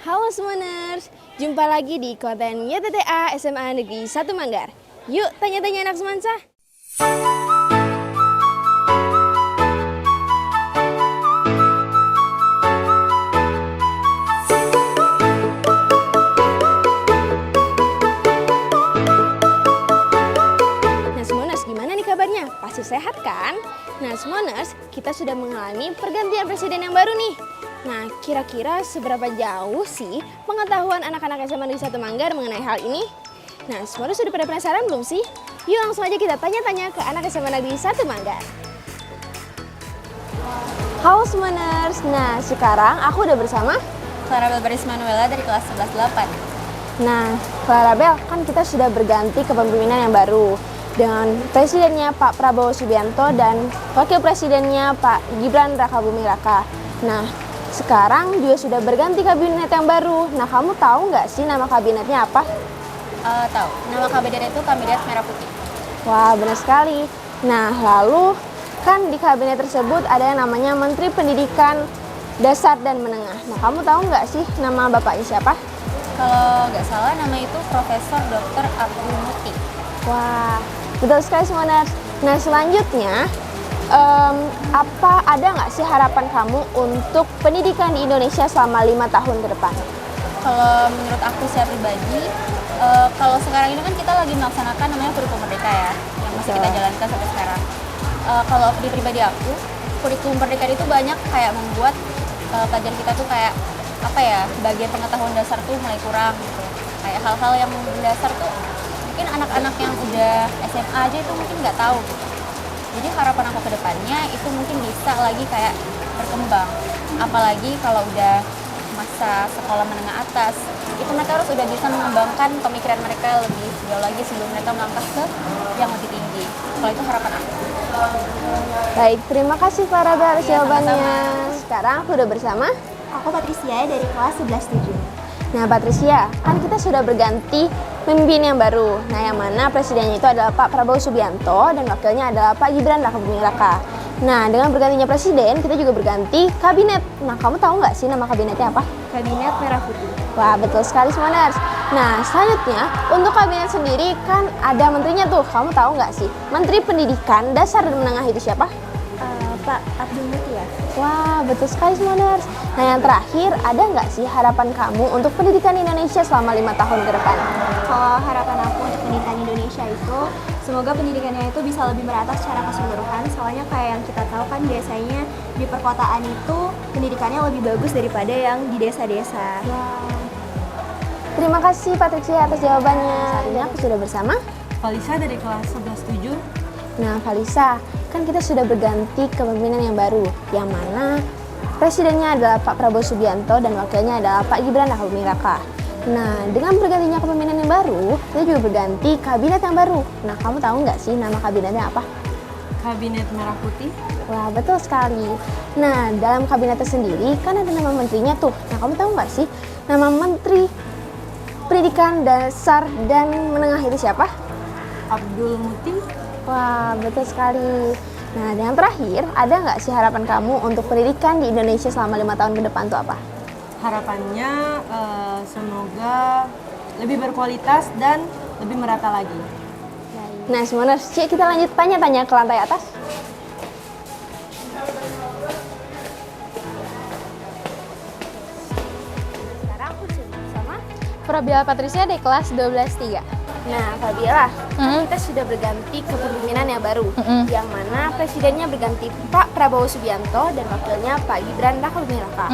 Halo Semaners, jumpa lagi di konten YTTA SMA Negeri 1 Manggar. Yuk tanya-tanya anak semansa. Nah Semaners, gimana nih kabarnya? Pasti sehat kan? Nah Semaners, kita sudah mengalami pergantian presiden yang baru nih. Nah, kira-kira seberapa jauh sih pengetahuan anak-anak SMA Negeri 1 Manggar mengenai hal ini? Nah, semua sudah pada penasaran belum sih? Yuk langsung aja kita tanya-tanya ke anak SMA Negeri 1 Manggar. Halo semuaners, nah sekarang aku udah bersama Clarabel Baris Manuela dari kelas 11-8. Nah, Clarabel, kan kita sudah berganti kepemimpinan yang baru dengan presidennya Pak Prabowo Subianto dan wakil presidennya Pak Gibran Rakabuming Raka. Nah, sekarang juga sudah berganti kabinet yang baru. Nah, kamu tahu nggak sih nama kabinetnya apa? Tahu. Nama kabinet itu Kabinet Merah Putih. Wah, benar sekali. Nah, lalu kan di kabinet tersebut ada yang namanya Menteri Pendidikan Dasar dan Menengah. Nah, kamu tahu nggak sih nama bapaknya siapa? Kalau nggak salah nama itu Profesor Dr. Abdul Muti. Wah, betul sekali semuanya. Nah, selanjutnya ada nggak sih harapan kamu untuk pendidikan di Indonesia selama 5 tahun ke depan? Kalau menurut aku secara pribadi, kalau sekarang ini kan kita lagi melaksanakan namanya kurikulum merdeka ya, yang masih kita jalankan sampai sekarang. Kalau di pribadi aku, kurikulum merdeka itu banyak kayak membuat pelajaran kita tuh kayak apa ya, bagian pengetahuan dasar tuh mulai kurang gitu. Kayak hal-hal yang mendasar tuh mungkin anak-anak yang udah SMA aja itu mungkin nggak tahu gitu. Jadi harapan aku ke depannya itu mungkin bisa lagi kayak berkembang. Apalagi kalau udah masa sekolah menengah atas, itu mereka harus udah bisa mengembangkan pemikiran mereka lebih jauh lagi sebelum mereka melangkah ke yang lebih tinggi. Kalau itu harapan aku. Baik, terima kasih Farah atas Iya, jawabannya. sama-sama. Sekarang aku udah bersama. Aku Patricia dari kelas 11-7. Nah, Patricia, kan kita sudah berganti pemimpin yang baru. Nah, yang mana presidennya itu adalah Pak Prabowo Subianto dan wakilnya adalah Pak Gibran Rakabuming Raka. Nah, dengan bergantinya presiden, kita juga berganti kabinet. Nah, kamu tahu nggak sih nama kabinetnya apa? Kabinet Merah Putih. Wah, betul sekali semuanya. Nah, selanjutnya untuk kabinet sendiri kan ada menterinya tuh. Kamu tahu nggak sih? Menteri Pendidikan Dasar dan Menengah itu siapa? Pak Abdul Muti ya. Wah, betul sekali semuanya. Nah, yang terakhir, ada nggak sih harapan kamu untuk pendidikan Indonesia selama 5 tahun ke depan? Kalau harapan aku untuk pendidikan Indonesia itu, semoga pendidikannya itu bisa lebih merata secara keseluruhan. Soalnya kayak yang kita tahu kan biasanya di perkotaan itu pendidikannya lebih bagus daripada yang di desa-desa. Terima kasih Patricia atas jawabannya. Saat ini aku sudah bersama Valisa dari kelas 11-7. Nah, Valisa, kan kita sudah berganti kepemimpinan yang baru, yang mana presidennya adalah Pak Prabowo Subianto dan wakilnya adalah Pak Gibran Rakabuming Raka. Nah, dengan bergantinya kepemimpinan yang baru, kita juga berganti kabinet yang baru. Nah, kamu tahu nggak sih nama kabinetnya apa? Kabinet Merah Putih. Wah, betul sekali. Nah, dalam kabinetnya sendiri kan ada nama menterinya tuh. Nah, kamu tahu nggak sih nama Menteri Pendidikan Dasar dan Menengah itu siapa? Abdul Muti. Wah, betul sekali. Nah, yang terakhir, ada nggak sih harapan kamu untuk pendidikan di Indonesia selama 5 tahun ke depan tuh apa? Harapannya semoga lebih berkualitas dan lebih merata lagi. Nah, semuanya, Ci, kita lanjut tanya-tanya ke lantai atas. Sekarang aku sudah bersama Fabiola Patricia dari kelas 12-3. Nah, Fabiola, kita sudah berganti kepemimpinan yang baru, yang mana presidennya berganti Pak Prabowo Subianto dan wakilnya Pak Gibran Rakabuming Raka.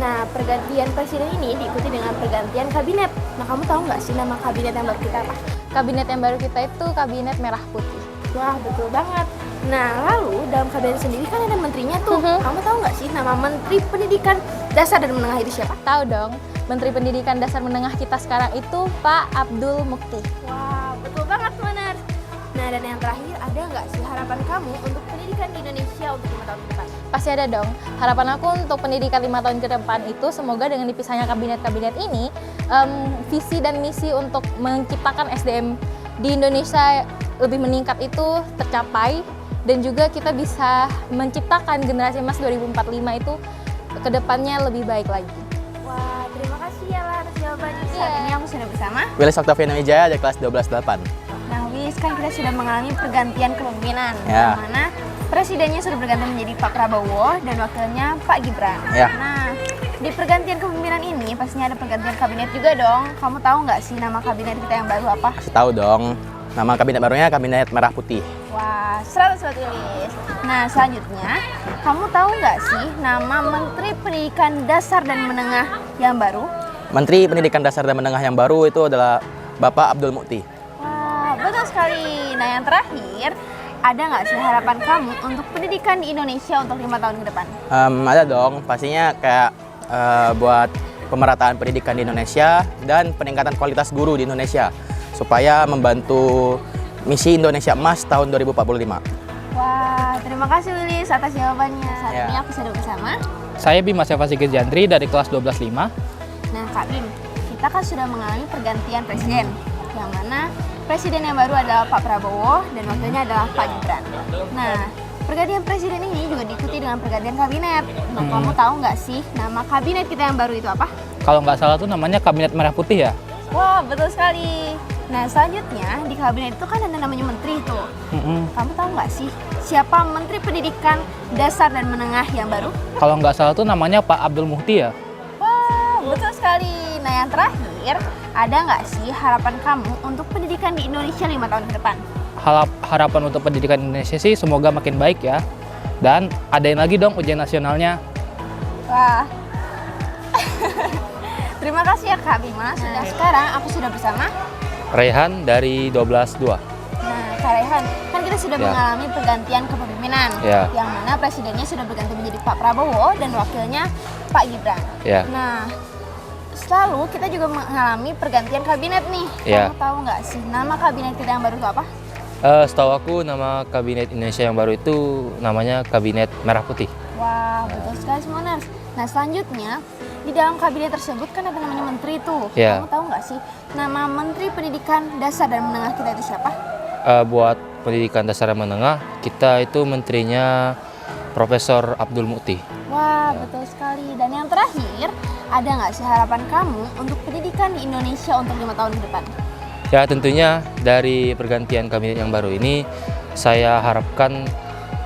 Nah, pergantian presiden ini diikuti dengan pergantian kabinet. Nah, kamu tahu nggak sih nama kabinet yang baru kita apa? Kabinet yang baru kita itu Kabinet Merah Putih. Wah, betul banget. Nah, lalu dalam kabinet sendiri kan ada menterinya tuh. Kamu tahu nggak sih nama Menteri Pendidikan Dasar dan Menengah itu siapa? Tahu dong, Menteri Pendidikan Dasar Menengah kita sekarang itu Pak Abdul Muti. Wah, betul banget, Manar. Nah, dan yang terakhir, ada nggak sih harapan kamu untuk pendidikan di Indonesia untuk 5 tahun ke depan? Pasti ada dong. Harapan aku untuk pendidikan 5 tahun ke depan itu semoga dengan dipisahnya kabinet-kabinet ini, visi dan misi untuk menciptakan SDM di Indonesia lebih meningkat itu tercapai, dan juga kita bisa menciptakan generasi emas 2045 itu ke depannya lebih baik lagi. Wah, terima kasih ya saat ini aku sudah bersama. Wilis Octaviano Wijaya dari kelas 12-8. Nah, Wis, kan kita sudah mengalami pergantian kepemimpinan, Ya. di mana presidennya sudah berganti menjadi Pak Prabowo dan wakilnya Pak Gibran. Ya. Nah, di pergantian kepemimpinan ini pastinya ada pergantian kabinet juga dong. Kamu tahu nggak sih nama kabinet kita yang baru apa? Kasih tahu dong. Nama kabinet barunya Kabinet Merah Putih. Wah, 100 buat Wilis. Nah, selanjutnya, kamu tahu nggak sih nama Menteri Pendidikan Dasar dan Menengah yang baru? Menteri Pendidikan Dasar dan Menengah yang baru itu adalah Bapak Abdul Mukti. Wah, betul sekali. Nah, yang terakhir, ada nggak sih harapan kamu untuk pendidikan di Indonesia untuk 5 tahun ke depan? Ada dong, pastinya kayak buat pemerataan pendidikan di Indonesia dan peningkatan kualitas guru di Indonesia supaya membantu misi Indonesia Emas tahun 2045. Wah, terima kasih Wilis atas jawabannya. Saat Ya. ini aku sudah bersama. Saya Bima Syafasi Gejandri dari kelas 12-5. Nah, Kak Bim, kita kan sudah mengalami pergantian presiden, yang mana presiden yang baru adalah Pak Prabowo dan wakilnya adalah Pak Gibran. Nah, pergantian presiden ini juga diikuti dengan pergantian kabinet. Nah, kamu tahu nggak sih nama kabinet kita yang baru itu apa? Kalau nggak salah tuh namanya Kabinet Merah Putih ya. Wah, betul sekali. Nah, selanjutnya di kabinet itu kan ada namanya menteri tuh. Kamu tahu nggak sih siapa Menteri Pendidikan Dasar dan Menengah yang baru? Kalau nggak salah tuh namanya Pak Abdul Mukti ya. Wah, betul sekali. Nah, yang terakhir, ada nggak sih harapan kamu untuk pendidikan di Indonesia 5 tahun ke depan? Harapan untuk pendidikan Indonesia sih semoga makin baik ya. Dan adain lagi dong ujian nasionalnya. Wah. Terima kasih ya Kak Bima. Nah, sekarang aku sudah bersama. Rehan dari 12-2. Nah, Kak Rehan, kan kita sudah Ya. mengalami pergantian kepemimpinan, Ya. yang mana presidennya sudah berganti menjadi Pak Prabowo dan wakilnya Pak Gibran. Ya. Nah, lalu kita juga mengalami pergantian kabinet nih. Ya. Kamu tahu nggak sih nama kabinet kita yang baru itu apa? Setahu aku nama Kabinet Indonesia yang baru itu namanya Kabinet Merah Putih. Wah, betul sekali Semoners. Nah, selanjutnya di dalam kabinet tersebut kan ada namanya menteri tuh. Ya. Kamu tahu nggak sih nama Menteri Pendidikan Dasar dan Menengah kita itu siapa? Buat pendidikan dasar dan menengah, kita itu menterinya Profesor Abdul Mukti. Wah, betul sekali. Dan yang terakhir, ada nggak sih harapan kamu untuk pendidikan di Indonesia untuk 5 tahun ke depan? Ya tentunya dari pergantian kabinet yang baru ini saya harapkan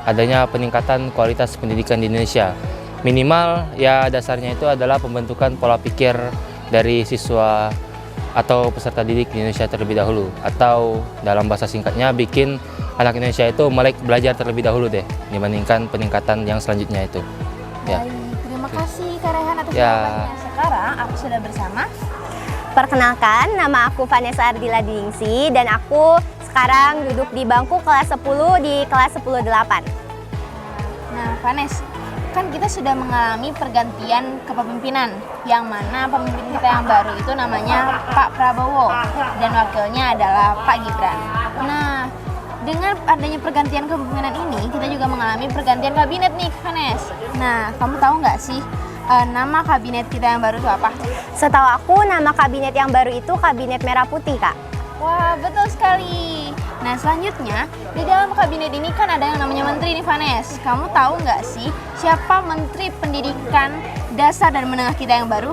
adanya peningkatan kualitas pendidikan di Indonesia. Minimal ya dasarnya itu adalah pembentukan pola pikir dari siswa atau peserta didik di Indonesia terlebih dahulu. Atau dalam bahasa singkatnya bikin anak Indonesia itu melek belajar terlebih dahulu deh dibandingkan peningkatan yang selanjutnya itu. Ya. Baik, terima kasih Kak Rehan atas Ya. jawabannya. Sekarang aku sudah bersama. Perkenalkan, nama aku Vanessa Ardila Diningsi dan aku sekarang duduk di bangku kelas 10 di kelas 10-8. Nah, Vanes, kan kita sudah mengalami pergantian kepemimpinan, yang mana pemimpin kita yang baru itu namanya Pak Prabowo dan wakilnya adalah Pak Gibran. Nah, dengan adanya pergantian kepemimpinan ini, kita juga mengalami pergantian kabinet nih, Vanes. Nah, kamu tahu nggak sih nama kabinet kita yang baru itu apa? Setahu aku nama kabinet yang baru itu Kabinet Merah Putih, Kak. Wah, betul sekali. Nah, selanjutnya, di dalam kabinet ini kan ada yang namanya menteri nih, Vanes. Kamu tahu nggak sih siapa Menteri Pendidikan Dasar dan Menengah kita yang baru?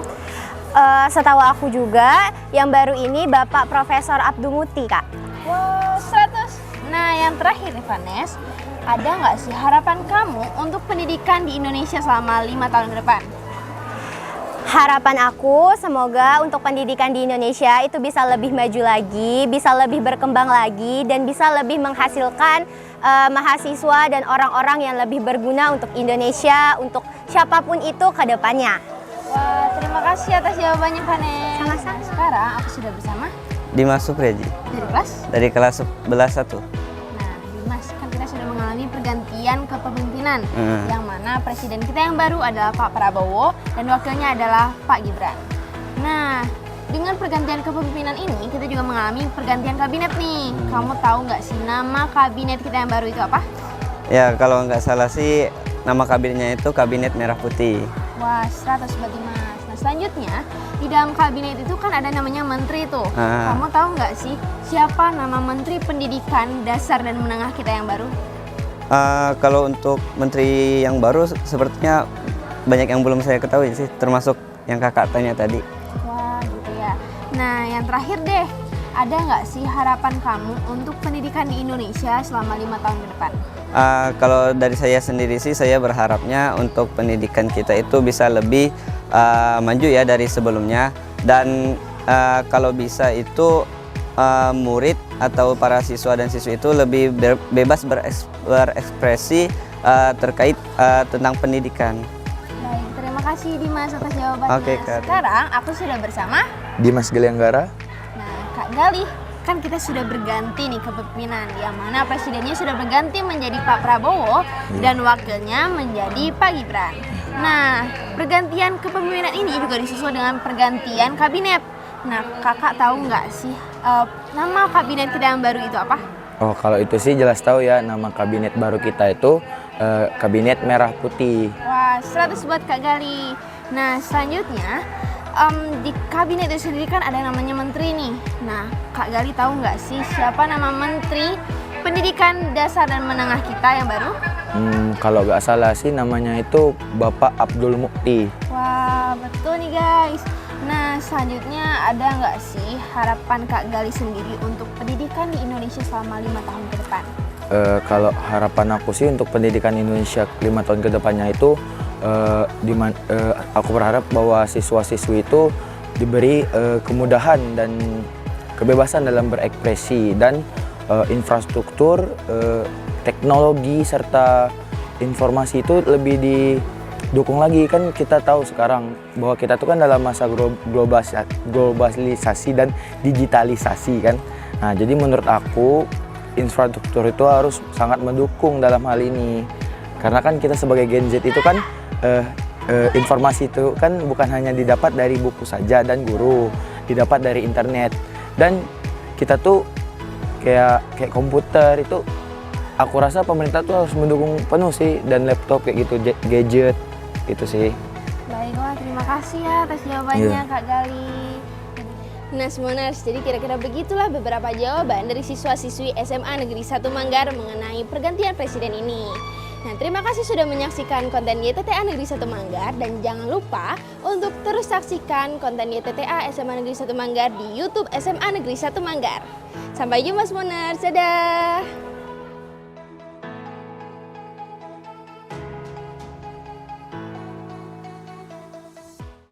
Setahu aku juga yang baru ini Bapak Profesor Abdul Mukti, Kak. Wow, 100. Nah, yang terakhir nih, Vanes. Ada nggak sih harapan kamu untuk pendidikan di Indonesia selama 5 tahun ke depan? Harapan aku semoga untuk pendidikan di Indonesia itu bisa lebih maju lagi, bisa lebih berkembang lagi, dan bisa lebih menghasilkan mahasiswa dan orang-orang yang lebih berguna untuk Indonesia, untuk siapapun itu ke depannya. Wah, terima kasih atas jawabannya, Vanes. Sama-sama. Sekarang aku sudah bersama Dimas Supreji dari kelas. dari kelas 11-1. Nah, Dimas, kan kita sudah mengalami pergantian kepemimpinan, Hmm. yang mana presiden kita yang baru adalah Pak Prabowo dan wakilnya adalah Pak Gibran. Nah, dengan pergantian kepemimpinan ini, kita juga mengalami pergantian kabinet nih. Kamu tahu nggak sih nama kabinet kita yang baru itu apa? Ya kalau nggak salah sih nama kabinetnya itu Kabinet Merah Putih. Wah, 100 buat Dimas. Nah, selanjutnya, di dalam kabinet itu kan ada namanya menteri tuh. Ah. Kamu tahu nggak sih siapa nama Menteri Pendidikan Dasar dan Menengah kita yang baru? Kalau untuk menteri yang baru sepertinya banyak yang belum saya ketahui sih, termasuk yang kakak tanya tadi. Wah, gitu ya. Nah, yang terakhir deh, ada nggak sih harapan kamu untuk pendidikan di Indonesia selama 5 tahun ke depan? Kalau dari saya sendiri sih, saya berharapnya untuk pendidikan kita itu bisa lebih maju ya dari sebelumnya. Dan kalau bisa itu murid atau para siswa dan siswi itu lebih bebas berekspresi terkait tentang pendidikan. Baik, terima kasih Dimas atas jawabannya. Oke, Kak. Sekarang aku sudah bersama. Dimas Galianggara. Nah, Kak Gali, kan kita sudah berganti nih kepemimpinan, yang mana presidennya sudah berganti menjadi Pak Prabowo dan wakilnya menjadi Pak Gibran. Nah, pergantian kepemimpinan ini juga disusul dengan pergantian kabinet. Nah, kakak tahu nggak sih nama kabinet kita yang baru itu apa? Oh, kalau itu sih jelas tahu ya, nama kabinet baru kita itu Kabinet Merah Putih. Wah, 100 buat Kak Gali. Nah, selanjutnya di kabinet itu sendiri kan ada namanya menteri nih. Nah, Kak Gali tahu nggak sih siapa nama menteri pendidikan dasar dan menengah kita yang baru? Kalau nggak salah sih namanya itu Bapak Abdul Mukti. Wah, betul nih guys. Nah, selanjutnya ada nggak sih harapan Kak Gali sendiri untuk pendidikan di Indonesia selama 5 tahun ke depan? Kalau harapan aku sih untuk pendidikan Indonesia 5 tahun ke depannya itu aku berharap bahwa siswa-siswi itu diberi kemudahan dan kebebasan dalam berekspresi, dan infrastruktur, teknologi serta informasi itu lebih didukung lagi. Kan kita tahu sekarang bahwa kita tuh kan dalam masa globalisasi dan digitalisasi kan. Nah, jadi menurut aku infrastruktur itu harus sangat mendukung dalam hal ini. Karena kan kita sebagai Gen Z itu kan informasi itu kan bukan hanya didapat dari buku saja dan guru, didapat dari internet. Dan kita tuh kayak komputer itu, aku rasa pemerintah tuh harus mendukung penuh sih, dan laptop kayak gitu, gadget itu sih. Baiklah, terima kasih ya atas jawabannya Kak Gali. Nah, Semoners, jadi kira-kira begitulah beberapa jawaban dari siswa-siswi SMA Negeri 1 Manggar mengenai pergantian presiden ini. Nah, terima kasih sudah menyaksikan konten YTTA Negeri 1 Manggar, dan jangan lupa untuk terus saksikan konten YTTA SMA Negeri 1 Manggar di YouTube SMA Negeri 1 Manggar. Sampai jumpa Semoners, dadah!